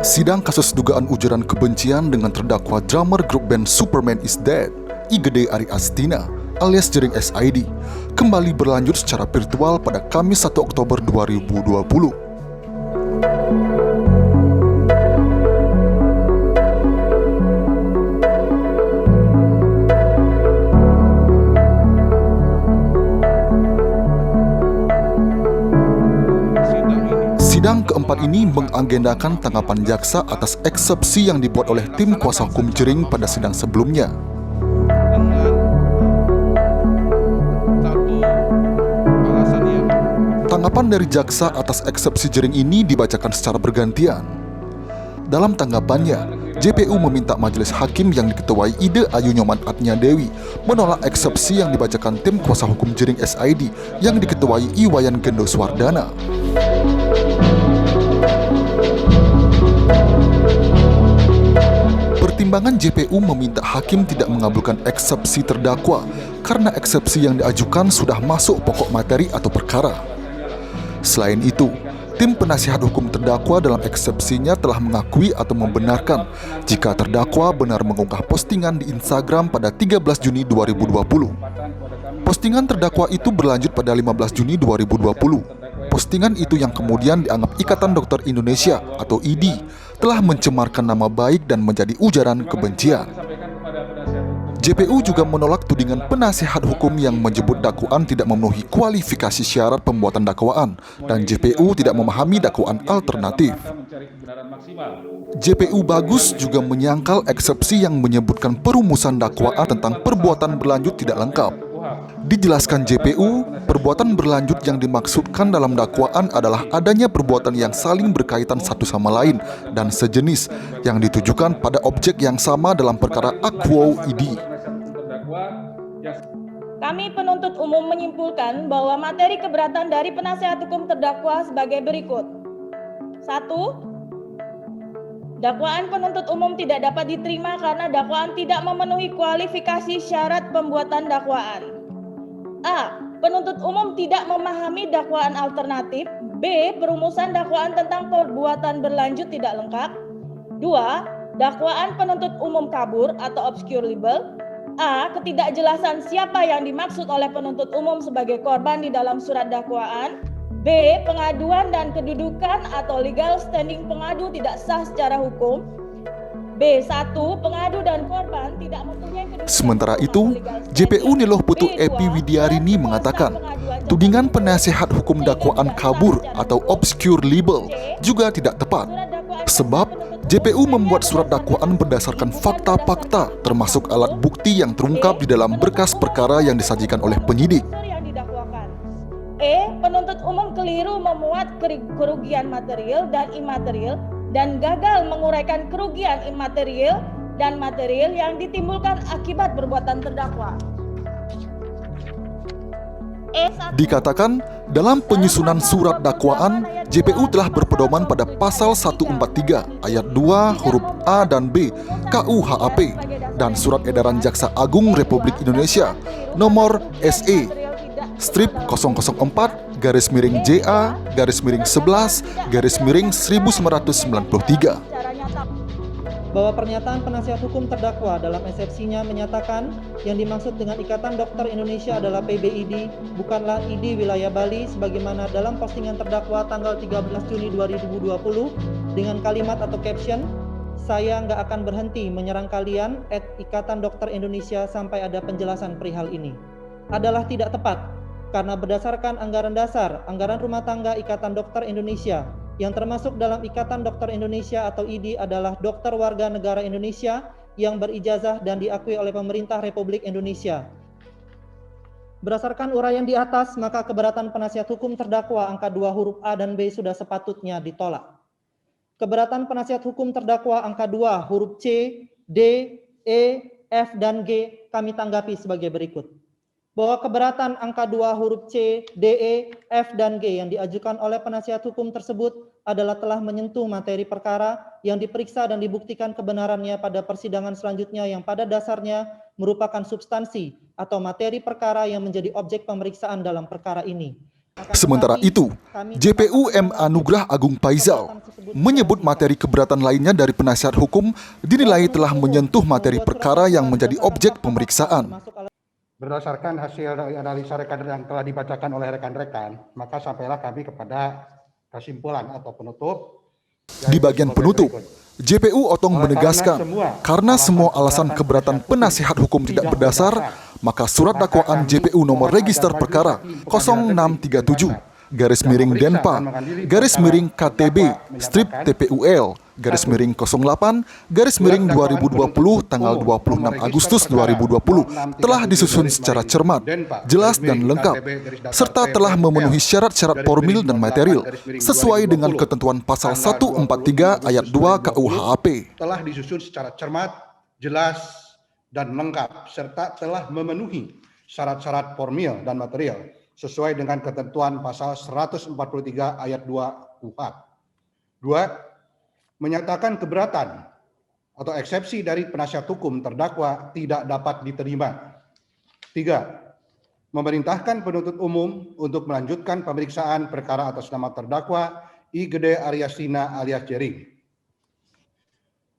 Sidang kasus dugaan ujaran kebencian dengan terdakwa drummer grup band Superman is Dead, Igede Ari Astina alias Jering SID, kembali berlanjut secara virtual pada Kamis 1 Oktober 2020. Sidang keempat ini mengagendakan tanggapan jaksa atas eksepsi yang dibuat oleh tim kuasa hukum Jering pada sidang sebelumnya. Tanggapan dari jaksa atas eksepsi Jering ini dibacakan secara bergantian. Dalam tanggapannya, JPU meminta majelis hakim yang diketuai Ide Ayu Nyoman Atnya Dewi menolak eksepsi yang dibacakan tim kuasa hukum Jering SID yang diketuai Iwayan Gendo Swardana. Pertimbangan JPU meminta hakim tidak mengabulkan eksepsi terdakwa karena eksepsi yang diajukan sudah masuk pokok materi atau perkara. Selain itu, tim penasihat hukum terdakwa dalam eksepsinya telah mengakui atau membenarkan jika terdakwa benar mengunggah postingan di Instagram pada 13 Juni 2020. Postingan terdakwa itu berlanjut pada 15 Juni 2020. Postingan itu yang kemudian dianggap Ikatan Dokter Indonesia atau IDI telah mencemarkan nama baik dan menjadi ujaran kebencian. JPU juga menolak tudingan penasihat hukum yang menyebut dakwaan tidak memenuhi kualifikasi syarat pembuatan dakwaan dan JPU tidak memahami dakwaan alternatif. JPU Bagus juga menyangkal eksepsi yang menyebutkan perumusan dakwaan tentang perbuatan berlanjut tidak lengkap. Dijelaskan JPU, perbuatan berlanjut yang dimaksudkan dalam dakwaan adalah adanya perbuatan yang saling berkaitan satu sama lain dan sejenis yang ditujukan pada objek yang sama dalam perkara Akwo ID. Kami penuntut umum menyimpulkan bahwa materi keberatan dari penasihat hukum terdakwa sebagai berikut. 1. Dakwaan penuntut umum tidak dapat diterima karena dakwaan tidak memenuhi kualifikasi syarat pembuatan dakwaan. A. Penuntut umum tidak memahami dakwaan alternatif. B. Perumusan dakwaan tentang perbuatan berlanjut tidak lengkap. 2. Dakwaan penuntut umum kabur atau obscure libel. A. Ketidakjelasan siapa yang dimaksud oleh penuntut umum sebagai korban di dalam surat dakwaan. B. Pengaduan dan kedudukan atau legal standing pengadu tidak sah secara hukum. B1. Pengadu dan korban tidak mempunyai kedudukan. Sementara itu, JPU Niloh Putu Epi Widiarini mengatakan, tudingan penasihat hukum dakwaan kabur atau obscure libel juga tidak tepat. Sebab, JPU membuat surat dakwaan berdasarkan fakta-fakta termasuk alat bukti yang terungkap di dalam berkas perkara yang disajikan oleh penyidik. Penuntut umum keliru memuat kerugian material dan imaterial dan gagal menguraikan kerugian imaterial dan material yang ditimbulkan akibat perbuatan terdakwa. Dikatakan, dalam penyusunan surat dakwaan, JPU telah berpedoman pada pasal 143 ayat 2 huruf A dan B KUHAP dan Surat Edaran Jaksa Agung Republik Indonesia nomor SE strip 004-JA-11-1993 bahwa pernyataan penasihat hukum terdakwa dalam eksepsinya menyatakan yang dimaksud dengan Ikatan Dokter Indonesia adalah PBID, bukanlah ID wilayah Bali sebagaimana dalam postingan terdakwa tanggal 13 Juni 2020 dengan kalimat atau caption, "Saya nggak akan berhenti menyerang kalian @Ikatan Dokter Indonesia sampai ada penjelasan perihal ini," adalah tidak tepat karena berdasarkan anggaran dasar, anggaran rumah tangga Ikatan Dokter Indonesia yang termasuk dalam Ikatan Dokter Indonesia atau IDI adalah dokter warga negara Indonesia yang berijazah dan diakui oleh pemerintah Republik Indonesia. Berdasarkan uraian di atas, maka keberatan penasihat hukum terdakwa angka 2 huruf A dan B sudah sepatutnya ditolak. Keberatan penasihat hukum terdakwa angka 2 huruf C, D, E, F, dan G kami tanggapi sebagai berikut. Bahwa keberatan angka 2 huruf C, D, E, F, dan G yang diajukan oleh penasihat hukum tersebut adalah telah menyentuh materi perkara yang diperiksa dan dibuktikan kebenarannya pada persidangan selanjutnya yang pada dasarnya merupakan substansi atau materi perkara yang menjadi objek pemeriksaan dalam perkara ini. Sementara itu, JPU M. Anugrah Agung Faizal menyebut materi keberatan lainnya dari penasihat hukum dinilai telah menyentuh materi perkara yang menjadi objek pemeriksaan. Berdasarkan hasil dari analisa rekan yang telah dibacakan oleh rekan-rekan, maka sampailah kami kepada kesimpulan atau penutup. Di bagian penutup, JPU Otong menegaskan, karena semua alasan keberatan penasihat hukum tidak berdasar, maka surat dakwaan JPU nomor register perkara 0637/Denpa /KTB strip TPUL /08/2020 tanggal 26 Agustus 2020 telah disusun secara cermat, jelas dan lengkap, serta telah memenuhi syarat-syarat formil dan material sesuai dengan ketentuan pasal 143 ayat 2 KUHP. Telah disusun secara cermat, jelas dan lengkap, serta telah memenuhi syarat-syarat formil dan material sesuai dengan ketentuan pasal 143 ayat 2 KUHP. 2. Menyatakan keberatan atau eksepsi dari penasihat hukum terdakwa tidak dapat diterima. 3. Memerintahkan penuntut umum untuk melanjutkan pemeriksaan perkara atas nama terdakwa I. Gede Aryastina alias Jering.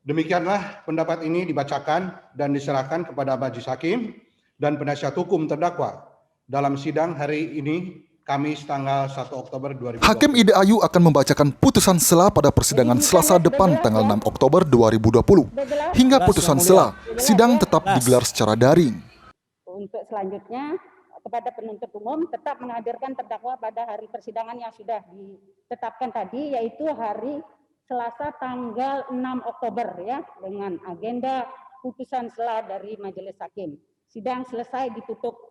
Demikianlah pendapat ini dibacakan dan diserahkan kepada majelis hakim dan penasihat hukum terdakwa dalam sidang hari ini, Kamis tanggal 1 Oktober 2020. Hakim Ide Ayu akan membacakan putusan sela pada persidangan Selasa depan tanggal 6 Oktober 2020. Hingga putusan sela, sidang tetap digelar secara daring. Untuk selanjutnya, kepada penuntut umum tetap menghadirkan terdakwa pada hari persidangan yang sudah ditetapkan tadi, yaitu hari Selasa tanggal 6 Oktober ya, dengan agenda putusan sela dari majelis hakim. Sidang selesai ditutup